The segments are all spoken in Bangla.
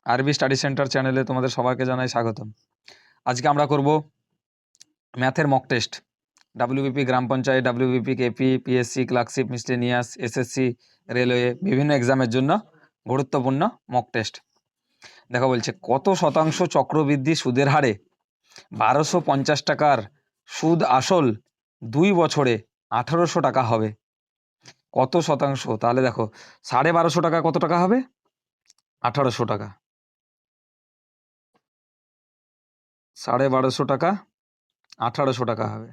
আরবি স্টাডি সেন্টার চ্যানেলে তোমাদের সবাইকে জানাই স্বাগতম। আজকে আমরা করব ম্যাথের mock test. WBP Gram Panchayat, WBP KP, PSC, clerkship, miscellaneous, SSC, railway বিভিন্ন এক্সামের জন্য গুরুত্বপূর্ণ মক টেস্ট। দেখো বলছে কত শতাংশ চক্রবৃদ্ধি সুদের হারে 1250 টাকার সুদ আসল 2 বছরে 1800 টাকা হবে। কত শতাংশ? তাহলে দেখো 1250 টাকা কত টাকা হবে? 1800 টাকা। 1250 টাকা 1800 টাকা হবে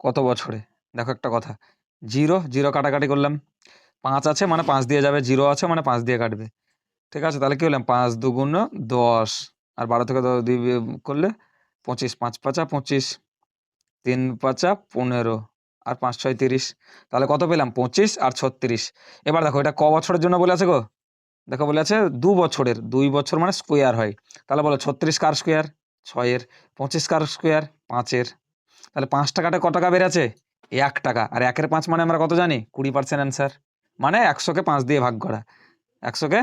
কত বছরে? দেখো একটা কথা, জিরো জিরো কাটাকাটি করলাম, 5 আছে মানে 5 দিয়ে যাবে, 0 আছে মানে 5 দিয়ে কাটবে। ঠিক আছে, তাহলে কি হলাম, 5 দুগুণ 10, আর 12 থেকে 2 করলে 25, 5 পাঁচা 25, 3 পাঁচা 15, আর 5 6 30। তাহলে কত পেলাম? 25 আর 36। এবার দেখো এটা ক বছরের জন্য বলে আছে গো? দেখো বলে আছে 2 বছরের, 2 বছর মানে স্কোয়ার হয়। তাহলে বলো 36 কার স্কোয়ার? 6 এর। 25 কার স্কোয়ার? 5 এর। তাহলে 5 টাকাটা ক টাকা বেড়েছে? 1 টাকা। আর 1 এর 5 মানে আমরা কত জানি? 20% অ্যান্সার। মানে 100-কে 5 দিয়ে ভাগ করা। 100-কে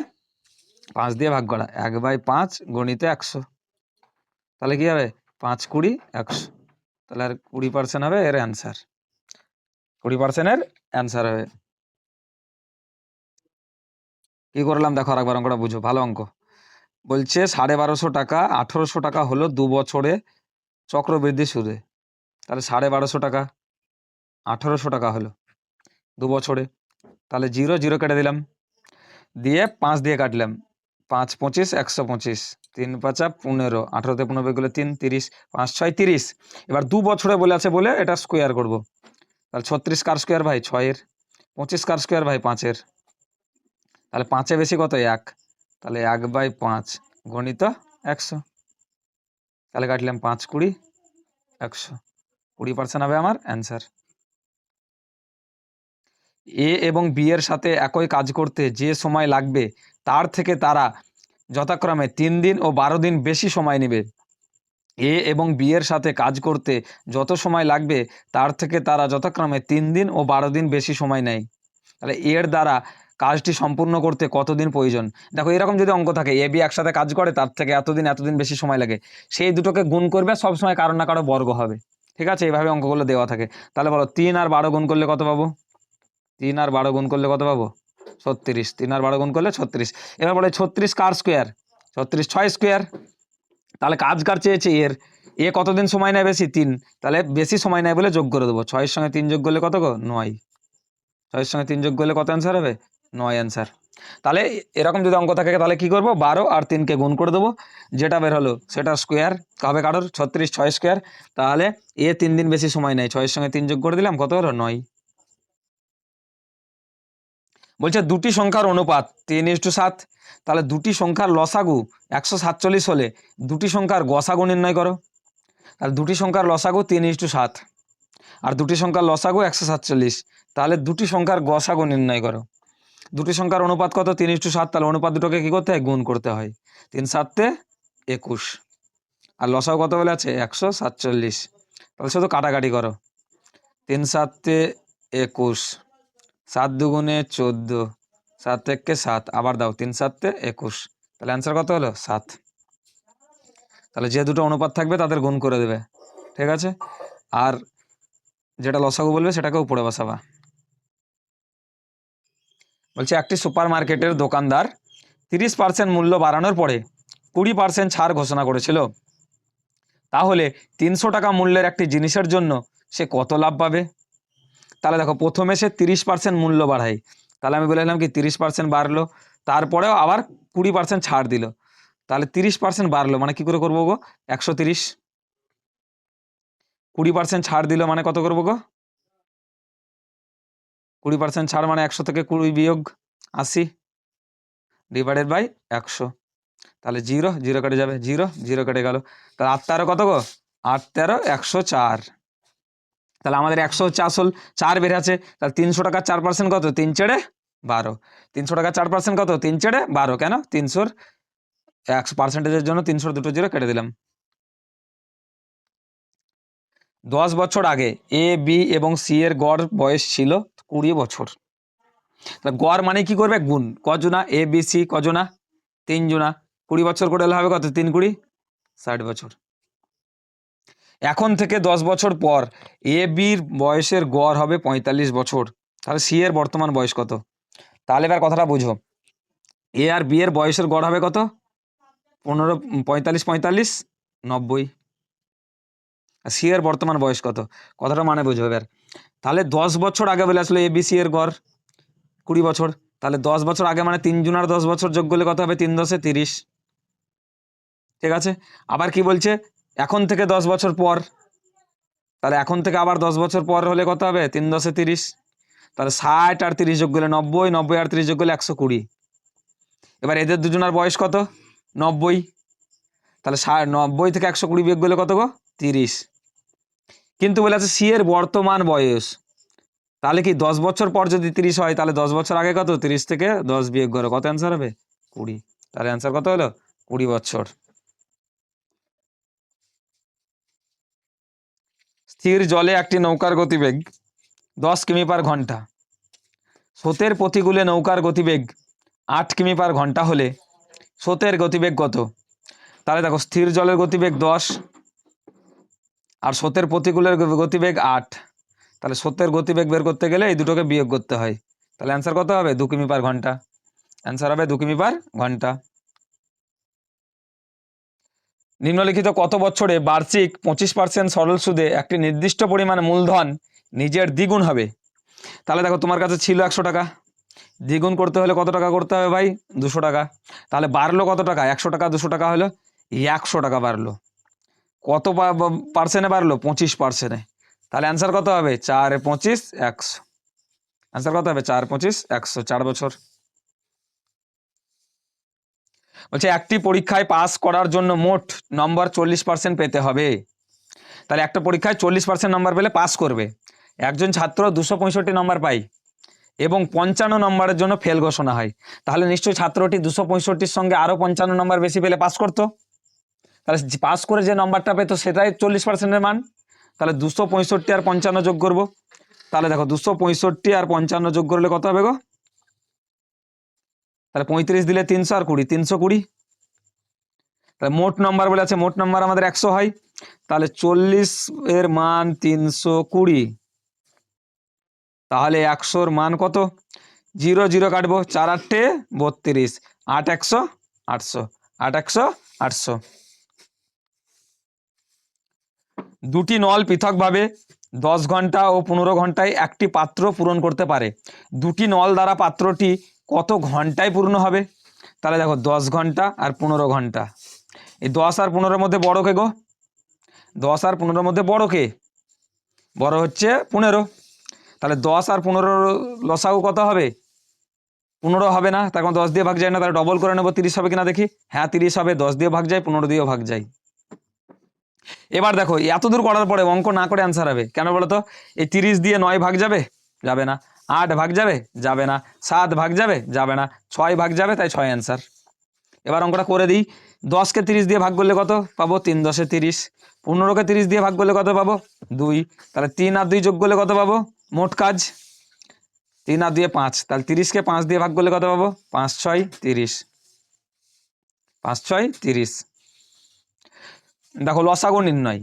5 দিয়ে ভাগ করা। 1/5 গণিতে 100। তাহলে কি হবে? 5 20 100। তাহলে আর 20% হবে এর অ্যান্সার। 20% এর অ্যান্সার হবে। কি করলাম দেখো, আরেকবার অঙ্কটা বুঝো, ভালো অঙ্ক। বলছে 1250 টাকা 1800 টাকা হলো 2 বছরে চক্রবৃদ্ধি সুদে। তাহলে 1250 টাকা 1800 টাকা হলো 2 বছরে। তাহলে 0 0 কেটে দিলাম, দিয়ে 5 দিয়ে কাটলাম, 5 25 125, 3 পাঁচা 15, 18তে 15 গুলো 3 30, 5 6 30। এবার 2 বছরে বলে আছে বলে এটা স্কোয়ার করব। তাহলে 36 কার স্কোয়ার ভাই? 6 এর। 25 কার স্কোয়ার ভাই? 5 এর। তাহলে 5-এ বেশি কত? 1। তাহলে 1/5 গণিত 100। তাহলে কাটলাম 5 20 100। 20% হবে আমার অ্যান্সার। এ এবং বি এর সাথে একই কাজ করতে যে সময় লাগবে তার থেকে তারা যথাক্রমে 3 দিন ও 12 দিন বেশি সময় নেবে। এ এবং বি এর সাথে কাজ করতে যত সময় লাগবে তার থেকে তারা যথাক্রমে 3 দিন ও 12 দিন বেশি সময় নেয়। তাহলে এর দ্বারা কাজটি সম্পূর্ণ করতে কতদিন প্রয়োজন? দেখো এরকম যদি অঙ্ক থাকে, এ বি একসাথে কাজ করে তার থেকে এতদিন বেশি সময় লাগে, সেই দুটোকে গুণ করবে, সবসময় কারো না কারো বর্গ হবে। ঠিক আছে, এইভাবে অঙ্কগুলো দেওয়া থাকে। তাহলে বলো 3 আর 12 গুণ করলে কত পাবো? 3 আর 12 গুণ করলে কত পাবো? 36। 3 আর 12 গুণ করলে 36। এবার বলে 36 কার স্কোয়ার? 36 6 স্কোয়ার। তাহলে কাজ কার চেয়েছে? এর। এ কতদিন সময় নেয় বেশি? 3। তাহলে বেশি সময় নেয় বলে যোগ করে দেবো। 6-এর সঙ্গে 3 যোগ করলে কত গো? 9। 6-এর সঙ্গে 3 যোগ করলে কত অ্যান্সার হবে? 9 অ্যান্সার। তাহলে এরকম যদি অঙ্ক থাকে তাহলে কি করব? 12 আর 3-কে গুণ করে দেবো, যেটা বের হলো সেটা স্কোয়ার হবে কারোর। 36 6 স্কোয়ার। তাহলে এ 3 দিন বেশি সময় নেয়, 6-এর সঙ্গে 3 যোগ করে দিলাম, কত হলো? 9। বলছে দুটি সংখ্যার অনুপাত 3:7। তাহলে দুটি সংখ্যার লসাগু 147 হলে দুটি সংখ্যার গসাগু নির্ণয় করো। তাহলে দুটি সংখ্যার লসাগু 3:7 আর দুটি সংখ্যার লসাগু 147। তাহলে দুটি সংখ্যার গসাগু নির্ণয় করো। দুটি সংখ্যার অনুপাত কত? 3:7। তাহলে অনুপাত দুটোকে কি করতে হয়? গুণ করতে হয়। 3 7 21 আর লসাগু কত বলে আছে? 147। তাহলে শুধু কাটাকাটি করো। 3 7 21, 7 দুগুণে 14, 7 1 7, আবার দাও 3 7 21। তাহলে অ্যান্সার কত হলো? 7। তাহলে যে দুটো অনুপাত থাকবে তাদের গুণ করে দেবে। ঠিক আছে, আর যেটা লসাগু বলবে সেটাকে উপরে বসাবা। বলছে একটি সুপার মার্কেটের দোকানদার 30% মূল্য বাড়ানোর পরে 20% ছাড় ঘোষণা করেছিল। তাহলে 300 টাকা মূল্যের একটি জিনিসের জন্য সে কত লাভ পাবে? তাহলে দেখো প্রথমে সে 30% মূল্য বাড়ায়। তাহলে আমি বলেছিলাম কি 30% বাড়লো, তারপরেও আবার 20% ছাড় দিল। তাহলে 30% বাড়লো মানে কি করে করবো গো? 130। 20% ছাড় দিল মানে কত করবো গো? 20% ছাড় মানে 100 থেকে 20 বিয়োগ 80 ডিভাইডেড বাই 100। তাহলে 0 0 কেটে যাবে, 0 0 কেটে গেল। তাহলে 8 13 কত গো? 8 13 104। তাহলে আমাদের 100 হচ্ছে আসল, 4 বের আছে। তাহলে 300 টাকার 4% কত? 3 × 12। 300 টাকার 4% কত? 3 × 12। কেন? 300-র 100%-এর জন্য 300-র দুটো 0 কেটে দিলাম। 10 বছর আগে এ বি এবং সি এর গড় বয়স ছিল 20 বছর। তাহলে গড় মানে কি করবে? গুণ। কজনা? A B C কজনা? 3 জনা 20 বছর করে হলে হবে কত, 3 20 60 বছর। এখন থেকে 10 বছর পর এ বির বয়সের গড় হবে 45 বছর। তাহলে সি এর বর্তমান বয়স কত? তাহলে এবার কথাটা বুঝো, এ আর বি এর বয়সের গড় হবে কত? 15 45 45 90। আর সি এর বর্তমান বয়স কত? কথাটা মানে বুঝো এবার। তাহলে 10 বছর আগে বলে আসলে এ বি সি এর গড় 20 বছর। তাহলে 10 বছর আগে মানে 3 জনের 10 বছর যোগ করলে কত হবে? 3 10 30। ঠিক আছে। আবার কি বলছে? এখন থেকে 10 বছর পর, তাহলে এখন থেকে আবার 10 বছর পর হলে কত হবে? 3 10 30। তাহলে 60 আর 30 যোগ করলে 90, 90 আর 30 যোগ করলে 120। এবার এদের দুজনের বয়স কত? 90। তাহলে 90 থেকে 120 বিয়োগ করলে কত গো? 30। কিন্তু বলে আছে সি এর বর্তমান বয়স, তাহলে কি 10 বছর পর যদি 30 হয়, তাহলে 10 বছর আগে কত? 30 থেকে 10 বিয়োগ করো, কত অ্যান্সার হবে? 20। তাহলে অ্যান্সার কত হলো? 20 বছর। স্থির জলে একটি নৌকার গতিবেগ 10 কিমি পার ঘন্টা। স্রোতের প্রতিকূলে নৌকার গতিবেগ 8 কিমি পার ঘন্টা হলে স্রোতের গতিবেগ কত? তাহলে দেখো, স্থির জলের গতিবেগ 10 আর স্রোতের প্রতিকূলের গতিবেগ 8। তাহলে স্রোতের গতিবেগ বের করতে গেলে এই দুটোকে বিয়োগ করতে হয়। তাহলে অ্যান্সার কত হবে? 2 কিমি পার ঘন্টা। অ্যান্সার হবে 2 কিমি পার ঘন্টা। নিম্নলিখিত কত বছরে বার্ষিক 25% সরল সুদে একটি নির্দিষ্ট পরিমাণ মূলধন নিজের দ্বিগুণ হবে? তাহলে দেখো, তোমার কাছে ছিল 100 টাকা, দ্বিগুণ করতে হলে কত টাকা করতে হবে ভাই? 200 টাকা। তাহলে বাড়লো কত টাকা? 100 টাকা 200 টাকা হলো 100 টাকা বাড়লো। কত পার্সেন্টে বাড়লো? 25%। তাহলে অ্যান্সার কত হবে? 4 25 100। অ্যান্সার কত হবে? 4 25 100, 4 বছর। বলছে একটি পরীক্ষায় পাস করার জন্য মোট নম্বর 40% পেতে হবে। তাহলে একটা পরীক্ষায় 40% নম্বর পেলে পাস করবে। একজন ছাত্র 265 নম্বর পায় এবং 55 নম্বরের জন্য ফেল ঘোষণা হয়, তাহলে নিশ্চয়ই ছাত্রটি 265-র সঙ্গে আরও 55 নম্বর বেশি পেলে পাস করতো। তাহলে পাস করে যে নম্বরটা পেতো সেটাই 40%-এর মান। তাহলে 265 আর 55 যোগ করবো। তাহলে দেখো, 265 আর 55 যোগ করলে কত হবে গো? তাহলে 35 দিলে 300 আর 20, 320। তাহলে মোট নম্বর বলে আছে, মোট নম্বর আমাদের 100 হয়। তাহলে 40 এর মান 320। তাহলে 100-র মান কত? 0 0 কাটবো, 4 8 32, 8 100 800, 8 100 800। দুটি নল পৃথকভাবে 10 ঘন্টা ও 15 ঘন্টায় একটি পাত্র পূরণ করতে পারে। দুটি নল দ্বারা পাত্রটি কত ঘন্টায় পূর্ণ হবে? তাহলে দেখো, 10 ঘন্টা আর 15 ঘন্টা। এই 10 আর 15-র মধ্যে বড় কে গো? 10 আর 15-র মধ্যে বড় কে? বড় হচ্ছে 15। তাহলে 10 আর 15 লসাগু কত হবে? 15 হবে না, তার কারণ 10 দিয়ে ভাগ যায় না। তাহলে ডবল করে নেবো, 30 হবে কিনা দেখি। হ্যাঁ 30 হবে, 10 দিয়ে ভাগ যায়, 15 দিয়েও ভাগ যায়। এবার দেখো, এত দূর করার পরে অঙ্ক না করে অ্যান্সার হবে কেন বলো তো? এই 30 দিয়ে 9 ভাগ যাবে? যাবে না। 8 ভাগ যাবে? যাবে না। 7 ভাগ যাবে? যাবে না। 6 ভাগ যাবে, তাই 6 অ্যান্সার। এবার অঙ্কটা করে দিই। 10কে 30 দিয়ে ভাগ করলে কত পাবো? 3 10 30। 15কে 30 দিয়ে ভাগ করলে কত পাবো? 2। তাহলে 3 আর 2 যোগ করলে কত পাবো? মোট কাজ 3 আর 2 5। তাহলে 30কে 5 দিয়ে ভাগ করলে কত পাবো? 5 6 30। 5 6 30। দেখো, লসাগু নির্ণয়।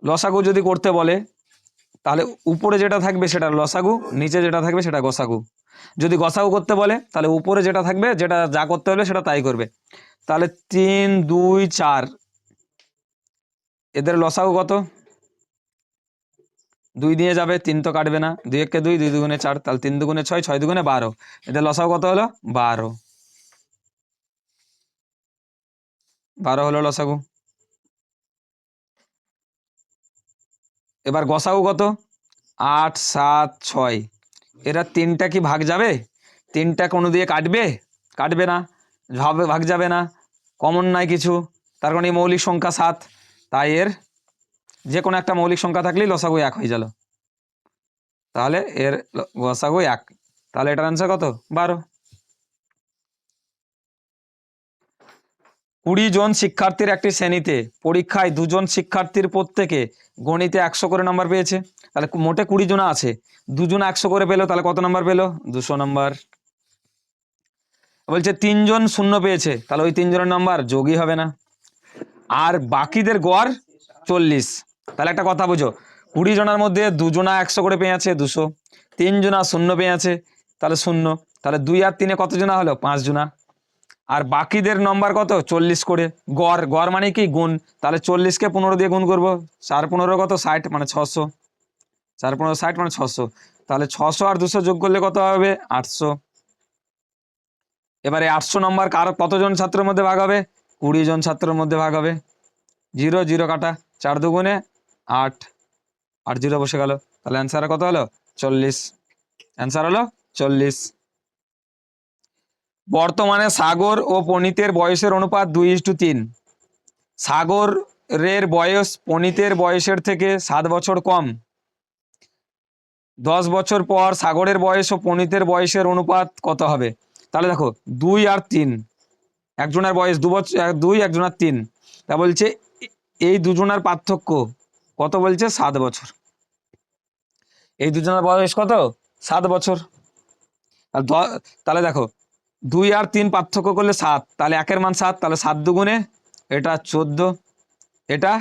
লসাগু যদি করতে বলে, তাহলে উপরে যেটা থাকবে সেটা লসাগু, নিচে যেটা থাকবে সেটা গসাগু। যদি গসাগু করতে বলে, তাহলে উপরে যেটা থাকবে, যেটা যা করতে হলে সেটা তাই করবে। তাহলে 3 2 4, এদের লসাগু কত? 2 দিয়ে যাবে, 3 তো কাটবে না। 2 1 2, 2 2 4, তাহলে 3 2 6, 6 2 12। এদের লসাগু কত হলো? 12। 12 হলো লসাগু। এবার গসাগু কত? 8 7 6। এরা 3টা কি ভাগ যাবে? 3টা কোনো দিয়ে কাটবে? কাটবে না। ভাগ যাবে না, কমন নাই কিছু। তার কারণে এই মৌলিক সংখ্যা 7, তাই এর যে কোনো একটা মৌলিক সংখ্যা থাকলেই লসাগু 1 হয়ে গেল। তাহলে এর লসাগু 1। তাহলে এটার অ্যান্সার কত? 12। 20 জন শিক্ষার্থীর একটি শ্রেণীতে পরীক্ষায় 2 জন শিক্ষার্থীর প্রত্যেকে গণিতে 100 করে নম্বর পেয়েছে। তাহলে মোটে 20 জন আছে, 2 জন 100 করে পেলো, তাহলে কত নম্বর পেলো? 200 নম্বর। বলছে 3 জন শূন্য পেয়েছে, তাহলে ওই 3 জনের নাম্বার যোগই হবে না। আর বাকিদের গড় 40। তাহলে একটা কথা বুঝো, 20 জনের মধ্যে 2 জনা 100 করে পেয়েছে 200, 3 জনা শূন্য পেয়েছে তাহলে শূন্য, তাহলে 2 আর 3 কত জনা হলো 5 জনা। আর বাকিদের নম্বর কত 40 করে, গড় গড় মানে কি গুণ, তাহলে 40কে 15 দিয়ে গুণ করবো, 4 15 কত 60 মানে 600, 4 15 60 মানে 600, তাহলে 600 আর 200 যোগ করলে কত হবে 800। এবারে 800 নম্বর কার কতজন ছাত্রের মধ্যে ভাগ হবে, 20 জন ছাত্রের মধ্যে ভাগ হবে। 0 0 কাটা, 4 দুগুণে 8, 8 0 বসে গেল, তাহলে অ্যান্সার কত হলো 40, অ্যান্সার হলো 40। বর্তমানে সাগর ও পণিতের বয়সের অনুপাত 2:3। সাগরের বয়স পণিতের বয়সের থেকে 7 বছর কম। 10 বছর পর সাগরের বয়স ও পণিতের বয়সের অনুপাত কত হবে? তাহলে দেখো 2 আর 3, একজনের বয়স 2 বছর, 2 একজনের 3, তা বলছে এই দুজনের পার্থক্য কত, বলছে 7 বছর। এই দুজনের বয়স কত 7 বছর। আর তাহলে দেখো 2 আর 3 পার্থক্য করলে 7, তাহলে একের মান 7, তাহলে 7 দুগুণে এটা 14, এটা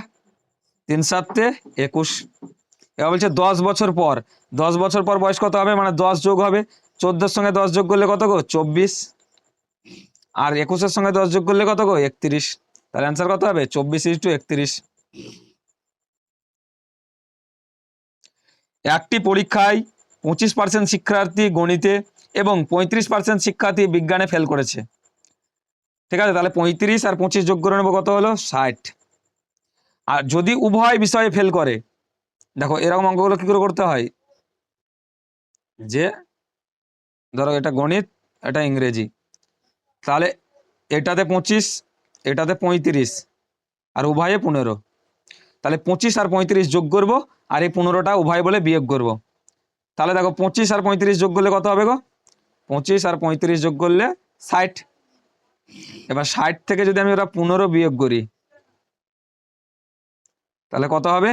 3 7 21। এবার বলছে 10 বছর পর, 10 বছর পর বয়স কত হবে, মানে 10 যোগ হবে, 14 সঙ্গে 10 যোগ করলে কত গো 24, আর 21 সঙ্গে 10 যোগ করলে কত গো 31, তাহলে অ্যান্সার কত হবে 24:31। একটি পরীক্ষায় 25% শিক্ষার্থী গণিতে এবং 35% শিক্ষার্থী বিজ্ঞানে ফেল করেছে, ঠিক আছে, তাহলে 35 আর 25 যোগ করে নেবো, কত হলো 60। আর যদি উভয় বিষয়ে ফেল করে, দেখো এরকম অঙ্কগুলো কি করে করতে হয়, যে ধরো এটা গণিত, এটা ইংরেজি, তাহলে এটাতে 25, এটাতে 35, আর উভয়ে 15, তাহলে 25 আর 35 যোগ করব, আর এই 15টা উভয় বলে বিয়োগ করব। তাহলে দেখো 25 আর 35 যোগ করলে কত হবে গো, 25 আর 35 যোগ করলে 60। এবার 60 থেকে যদি আমি ওরা 15 বিয়োগ করি, তাহলে কত হবে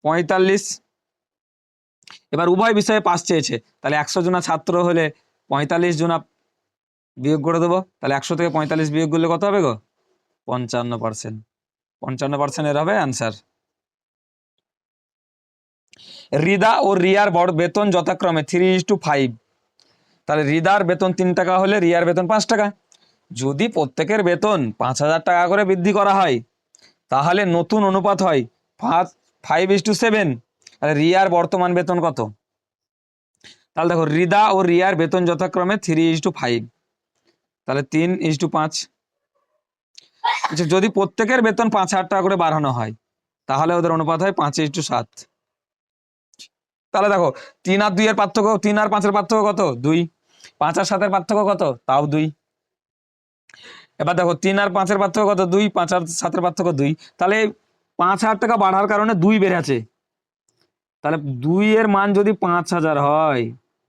45। এবার উভয় বিষয়ে পাস চেয়েছে, তাহলে 100 জনা ছাত্র হলে 45 জনা বিয়োগ করে দেবো, তাহলে 100 থেকে 45 বিয়োগ করলে কত হবে গো 55%, 55% এর হবে অ্যান্সার। রিদা ও রিয়ার বেতন যথাক্রমে 3:5, তাহলে রিদার বেতন 3 টাকা হলে রিয়ার বেতন 5 টাকা। যদি প্রত্যেকের বেতন 5,000 টাকা করে বৃদ্ধি করা হয়, তাহলে নতুন অনুপাত হয় 5:7। তাহলে রিয়ার বর্তমান বেতন কত? তাহলে দেখো রিদা ও রিয়ার বেতন যথাক্রমে 3:5, তাহলে 3:5। যদি প্রত্যেকের বেতন 5,000 টাকা করে বাড়ানো হয়, তাহলে ওদের অনুপাত হয় 5:7। তাহলে দেখো 3 আর 2 এর পার্থক্য, 3 আর 5 এর পার্থক্য কত 2, 5 আর 7 এর পার্থক্য কত তাও 2। এবার দেখো 3 আর 5 এর পার্থক্য কত 2, 5 আর 7 এর পার্থক্য 2, তাহলে 5,000 টাকা বাড়ার কারণে 2 বেড়েছে, তাহলে 2 এর মান যদি 5,000 হয়,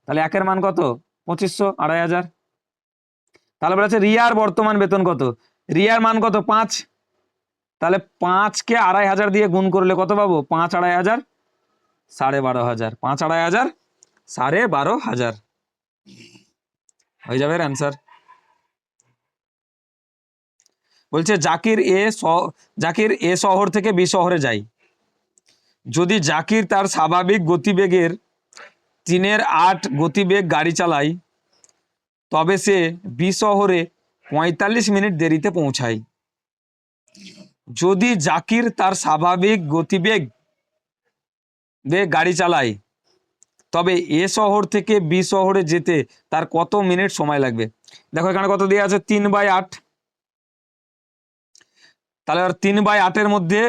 তাহলে একের মান কত 2500, 2,500। তাহলে বলেছে রিয়ার বর্তমান বেতন কত, রিয়ার মান কত 5, তাহলে 5 কে 2,500 দিয়ে গুণ করলে কত পাবো 5 2,500, 12,500, 5 2,500, 12,500 হয়ে যাবে অ্যান্সার। বলছে জাকির এ শহর থেকে বি শহরে যায়। যদি জাকির তার স্বাভাবিক গতিবেগের 3/8 গতিবেগ গাড়ি চালায়, তবে সে বি শহরে 45 মিনিট দেরিতে পৌঁছায়। যদি জাকির তার স্বাভাবিক গতিবেগ গাড়ি চালায়, তবে এ শহর থেকে বি শহরে যেতে তার কত মিনিট সময় লাগবে? দেখো এখানে কত দেওয়া আছে 3/8, তাহলে 3/8 মধ্যে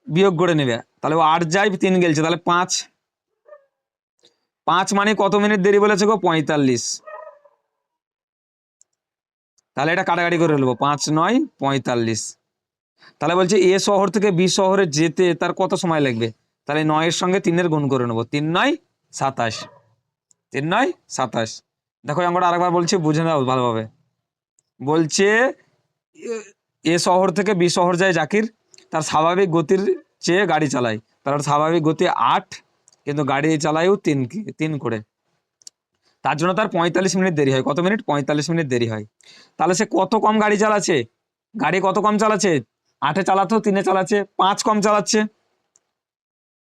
বিয়োগ করে নেবে, তাহলে ও 8 যায় 3 গেলছে, তাহলে 5, 5 মানে কত মিনিট দেরি বলেছে গো 45, তাহলে এটা কাটাকাটি করে নেবো, 5 9 45। তাহলে বলছে এ শহর থেকে বি শহরে যেতে তার কত সময় লাগবে, তাহলে 9 এর সঙ্গে 3 এর গুণ করে নেবো, 3 9 27, 3 9 27। দেখো আমরা আরেকবার বলছি, বুঝে নাও ভালোভাবে। বলছে এ শহর থেকে বি শহর যায় জাকির, তার স্বাভাবিক গতির চেয়ে গাড়ি চালায়, তার স্বাভাবিক গতি 8, কিন্তু গাড়ি চালায়ও 3 করে। তার জন্য তার 45 মিনিট দেরি হয়। কত মিনিট? 45 মিনিট দেরি হয়। তাহলে সে কত কম গাড়ি চালাচ্ছে? গাড়ি কত কম চালাচ্ছে? 8-এ চালাতো, 3-এ চালাচ্ছে, 5 কম চালাচ্ছে।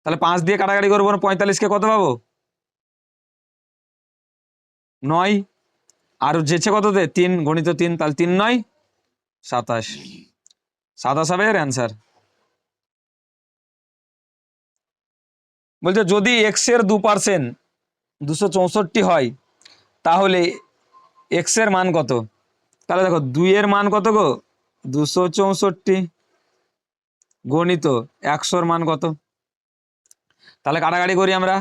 তাহলে 5 দিয়ে কাটাকাটি করবো, 45-কে কত পাবো? 9। আর যেছে কততে? 3 গণিত 3, তাহলে 3 9 27। 27 হবে এর অ্যান্সার। বলছে যদি এক্স এর 2% 264 হয় তাহলে এক্স এর মান কত? তাহলে দেখো 2 এর মান কত গো? 264 গণিত 100 এর মান কত? তাহলে কাটাকাটি করি আমরা।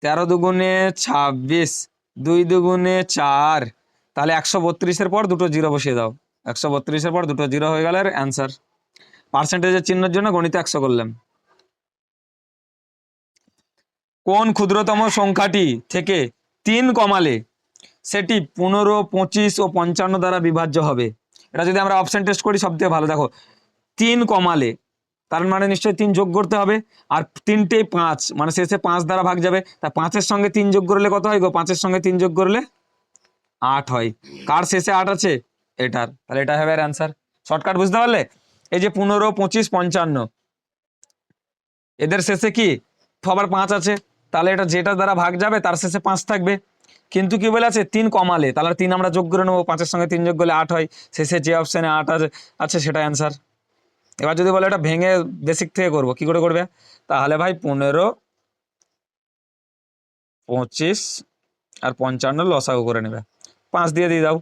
13 দুগুণে 26, 2 দুগুণে 4, তাহলে 132-এর পর দুটো জিরো বসিয়ে দাও। 132-এর পর দুটো জিরো হয়ে গেল অ্যান্সার। পার্সেন্টেজের চিহ্নের জন্য গণিতে 100 করলাম। কোন ক্ষুদ্রতম সংখ্যাটি থেকে 3 কমালে সেটি 15, 25 ও 55 দ্বারা বিভাজ্য হবে? এটা যদি আমরা অপশন টেস্ট করি সব থেকে ভালো। দেখো 3 কমালে তার মানে নিশ্চয়ই 3 যোগ করতে হবে, আর 3টেই 5 মানে শেষে 5 দ্বারা ভাগ যাবে। তা 5-এর সঙ্গে 3 যোগ করলে কত হয় গো? 5-এর সঙ্গে 3 যোগ করলে 8 হয়। কার শেষে 8 আছে? এটার। তাহলে এটা হবে অ্যান্সার। শর্টকাট বুঝতে পারলে? এই যে 15, 25, 55 এদের শেষে কি আবার 5 আছে, তাহলে এটা যেটা দ্বারা ভাগ যাবে তার শেষে 5 থাকবে। কিন্তু কি বলে আছে? 3 কমালে, তাহলে 3 আমরা যোগ করে নেবো, 5-এর সঙ্গে 3 যোগ করলে 8 হয়। শেষে যে অপশানে 8 আছে সেটা অ্যান্সার। এবার যদি বলে এটা ভেঙে বেসিক থেকে করবো, কি করে করবে? তাহলে ভাই 15, 25 আর 55 লসাগু করে নেবে। 5 দিয়ে দাও।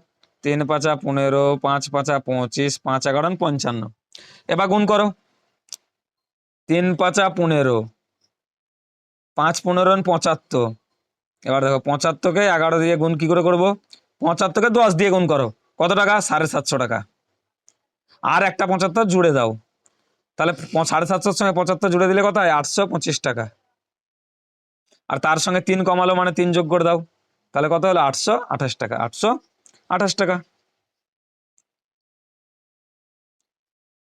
3 5 15, 5 5 25, 5 11 55। এবার গুণ করো। 3 5 15, 5 15 75। এবার দেখো 75-কে 11 দিয়ে গুণ কি করে করবো? 75-কে 10 দিয়ে গুণ করো। কত টাকা? 750 টাকা। আর একটা 75 জুড়ে দাও, তাহলে 750-র সঙ্গে 75 জুড়ে দিলে কত হয়? 825 টাকা। আর তার সঙ্গে 3 কমালো মানে 3 যোগ করে দাও, তাহলে কত হলো? 828 টাকা। 828 টাকা।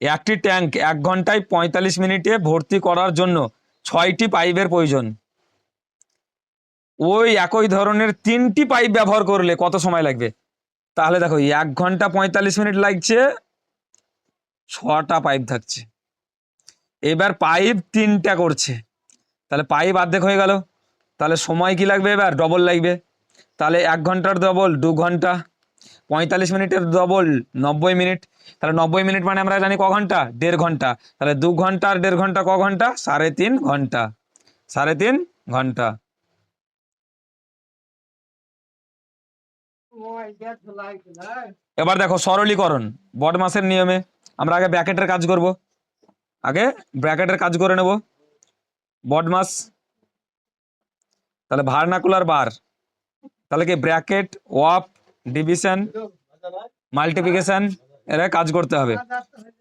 একটি ট্যাঙ্ক 1 ঘন্টায় 45 মিনিটে ভর্তি করার জন্য 6টি পাইপের প্রয়োজন। ওই একই ধরনের 3টি পাইপ ব্যবহার করলে কত সময় লাগবে? তাহলে দেখো 1 ঘন্টা 45 মিনিট লাগছে, 6টা পাইপ থাকছে। এবার পাইপ 3টা করছে, তাহলে পাইপ অর্ধেক হয়ে গেল। তাহলে সময় কি লাগবে? এবার ডবল লাগবে। তাহলে 1 ঘন্টার ডবল 2 ঘন্টা, 45 মিনিটের ডবল 90 মিনিট। তাহলে 90 মিনিট মানে আমরা জানি ক ঘন্টা? 1.5 ঘন্টা। তাহলে 2 ঘন্টা আর 1.5 ঘন্টা ক ঘন্টা? 3.5 ঘন্টা। 3.5 ঘন্টা। এবার দেখো সরলীকরণ বডমাসের নিয়মে আমরা আগে ব্র্যাকেটের কাজ করব। আগে ব্র্যাকেটের কাজ করে নেব। বডমাস, তাহলে ভার্নাকুলার বার, তাহলে কি ব্র্যাকেট, ওয়াপ, ডিভিশন, মাল্টিপ্লিকেশন এরা কাজ করতে হবে।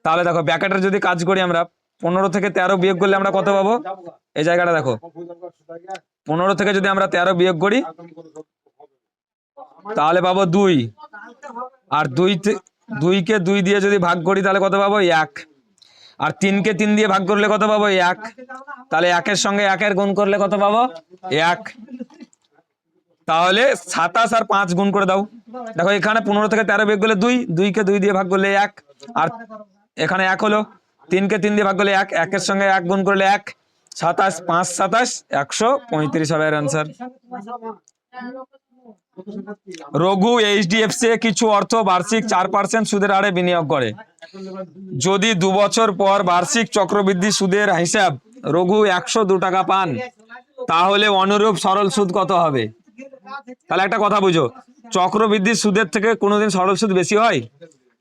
তাহলে দেখো ব্র্যাকেটের যদি কাজ করি আমরা, 15 থেকে 13 বিয়োগ করলে আমরা কত পাবো? এই জায়গাটা দেখো, 15 থেকে যদি আমরা 13 বিয়োগ করি তাহলে পাবো 2। আর 2কে 2 দিয়ে যদি ভাগ করি তাহলে কত পাবো? 1। আর 3কে 3 দিয়ে ভাগ করলে কত পাবো? 1। তাহলে 1-এর সঙ্গে 1-এর গুণ করলে কত পাবো? 1। তাহলে 27 আর 5 গুণ করে দাও। দেখো এখানে 15 থেকে 13 বিয়োগ করলে 2, 2কে 2 দিয়ে ভাগ করলে 1, আর এখানে 1 হলো। 3কে 3 দিয়ে ভাগ করলে 1, 1-এর সঙ্গে 1 গুণ করলে 1। 27, 5 27 135 হবে এর অ্যান্সার। রঘু এইচডিএফসি কিছু অর্থ বার্ষিক 4% সুদের হারে বিনিয়োগ করে। যদি 2 বছর পর বার্ষিক চক্রবৃদ্ধি সুদের হিসাব রঘু 102 টাকা পান, তাহলে অনুরূপ সরল সুদ কত হবে? তাহলে একটা কথা বুঝো, চক্রবৃদ্ধি সুদের থেকে কোনোদিন সরল সুদ বেশি হয়?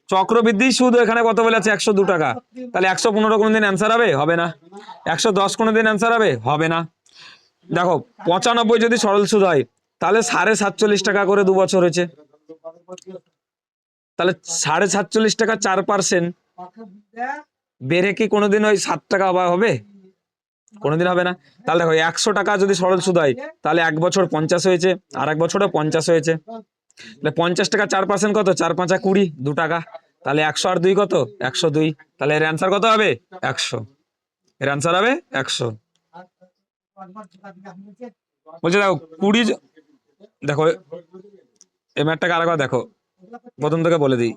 চক্রবৃদ্ধি সুদ এখানে কত বলেছে? 102 টাকা। তাহলে 115 কোনোদিন অ্যান্সার হবে? হবে না। 110 কোনোদিন অ্যান্সার হবে? হবে না। দেখো 95 যদি সরল সুদ হয় তাহলে 47.5 টাকা করে 2 বছর হয়েছে। তাহলে 47.5 টাকা 4% বেড়ে কি কোনোদিন ওই 7 টাকা হবে? কোনোদিন হবে না। তাহলে দেখো 100 টাকা যদি সরল সুদ হয় তাহলে 1 বছর 50 হয়েছে, আর 1 বছরও 50 হয়েছে। তাহলে 50 টাকা 4% কত? 4 5 20, 2 টাকা। তাহলে 100 আর 2 কত? 102। তাহলে এর অ্যান্সার কত হবে? 100। এর অ্যান্সার হবে 100। বলছে দেখো 20, দেখো এই ম্যাটটাকে আরেকবার দেখো, প্রথম থেকে বলে দিই।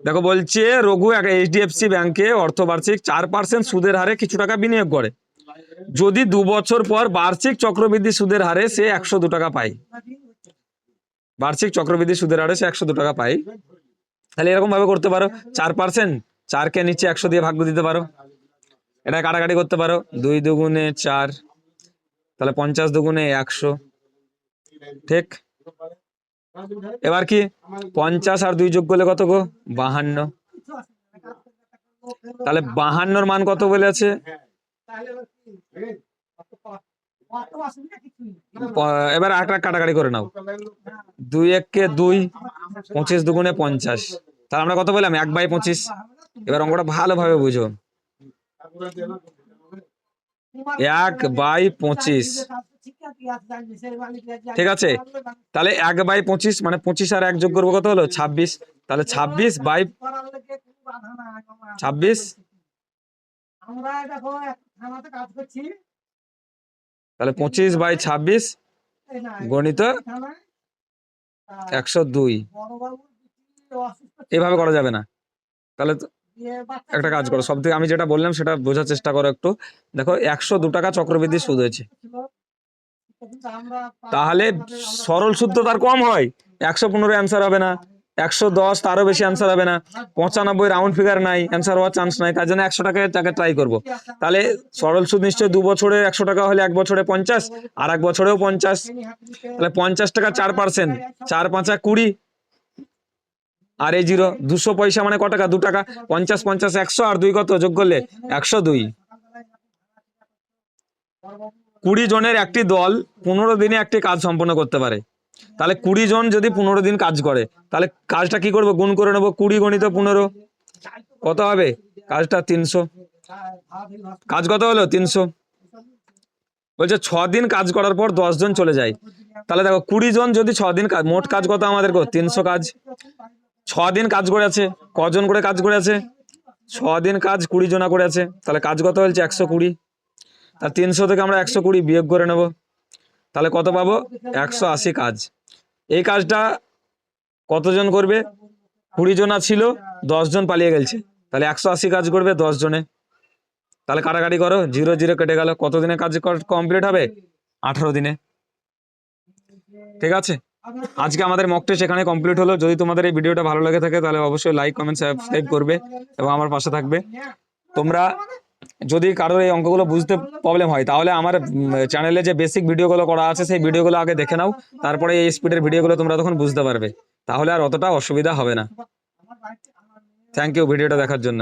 দেখো বলছে রঘু এইচডিএফসি ব্যাংকে অর্থবার্ষিক 4% সুদের হারে কিছু টাকা বিনিয়োগ করে। যদি 2 বছর পর বার্ষিক চক্রবৃদ্ধি সুদের হারে সে 102 টাকা পায়, বার্ষিক চক্রবৃদ্ধি সুদের হারে সে 102 টাকা পায়, তাহলে এরকম ভাবে করতে পারো 4%, 4 কে নিচে 100 দিয়ে ভাগ দিতে পারো, এটা কাটাকাটি করতে পারো, 2 দুগুণে 4, তাহলে 50 দুগুণে 100, ঠিক। এবার কি 50 আর 2 যোগ করলে কত গো? 52। তাহলে 52 মান কত বলেছে? এবার একটা কাটাকাটি করে নাও, 2 1 2, 25 দুগুণে 50, তাহলে আমরা কত বললাম? 1/25। এবার অঙ্কটা ভালোভাবে বুঝো, 1/25, ঠিক আছে। তাহলে 1/25 মানে 25 আর 1 যোগ করবো, কত হলো? 26। তাহলে 26 তাহলে 25/26 গণিত 102। এভাবে করা যাবে না, তাহলে একটা কাজ করো, সব থেকে আমি যেটা বললাম সেটা বোঝার চেষ্টা করো একটু। দেখো 102 টাকা চক্রবৃদ্ধি সুদ হয়েছে, তাহলে সরল সুদ তো তার কম হয়, 115 অ্যান্সার হবে না, 110 তারও বেশি অ্যান্সার হবে না, 95 রাউন্ড ফিগার নাই, অ্যান্সার হওয়ার চান্স নাই, তার জন্য 100 টাকায় তাকে ট্রাই করবো। তাহলে সরল সুদ নিশ্চয়ই 2 বছরে 100 টাকা হলে 1 বছরে 50, আর 1 বছরেও 50, তাহলে 50 টাকা 4%, 4 5 20, আর এই 0, 200 পয়সা মানে ক টাকা? 2 টাকা। 50 50 100, আর 2 কত যোগ করলে? 102। 20 জনের একটি দল 15 দিনে একটি কাজ সম্পন্ন করতে পারে, তাহলে 20 জন যদি 15 দিন কাজ করে, তাহলে কাজটা কি করবো? গুণ করে নেবো, 20 গণিত 15, কত হবে? কাজটা 300। কাজ কত হলো? 300। বলছে 6 দিন কাজ করার পর 10 জন চলে যায়, তাহলে দেখো 20 জন যদি 6 দিন কাজ, মোট কাজ কত আমাদের? 300 কাজ। 6 দিন কাজ করে আছে, কজন করে কাজ করে আছে? 6 দিন কাজ 20 জনা করে আছে, তাহলে কাজ কত হয়েছে? 120। তার 300 থেকে আমরা 120 বিয়োগ করে নেব, তাহলে কত পাবো? 180 কাজ। এই কাজটা কতজন করবে? 20 জনা ছিল, 10 জন পালিয়ে গেছে, তাহলে 180 কাজ করবে 10 জনে। তাহলে কাটাকাটি করো, 0 0 কেটে গেল, কত দিনে কাজ কমপ্লিট হবে? 18 দিনে, ঠিক আছে। আজকে আমাদের মক টেস্ট এখানে কমপ্লিট হলো। যদি তোমাদের এই ভিডিওটা ভালো লাগে থাকে তাহলে অবশ্যই লাইক কমেন্ট সাবস্ক্রাইব করবে এবং আমার পাশে থাকবে। তোমরা যদি কারোর এই অঙ্কগুলো বুঝতে প্রবলেম হয় তাহলে আমার চ্যানেলে যে বেসিক ভিডিওগুলো করা আছে সেই ভিডিওগুলো আগে দেখে নাও, তারপরে এই স্পিডের ভিডিওগুলো তোমরা তখন বুঝতে পারবে, তাহলে আর অতটা অসুবিধা হবে না। থ্যাংক ইউ ভিডিওটা দেখার জন্য।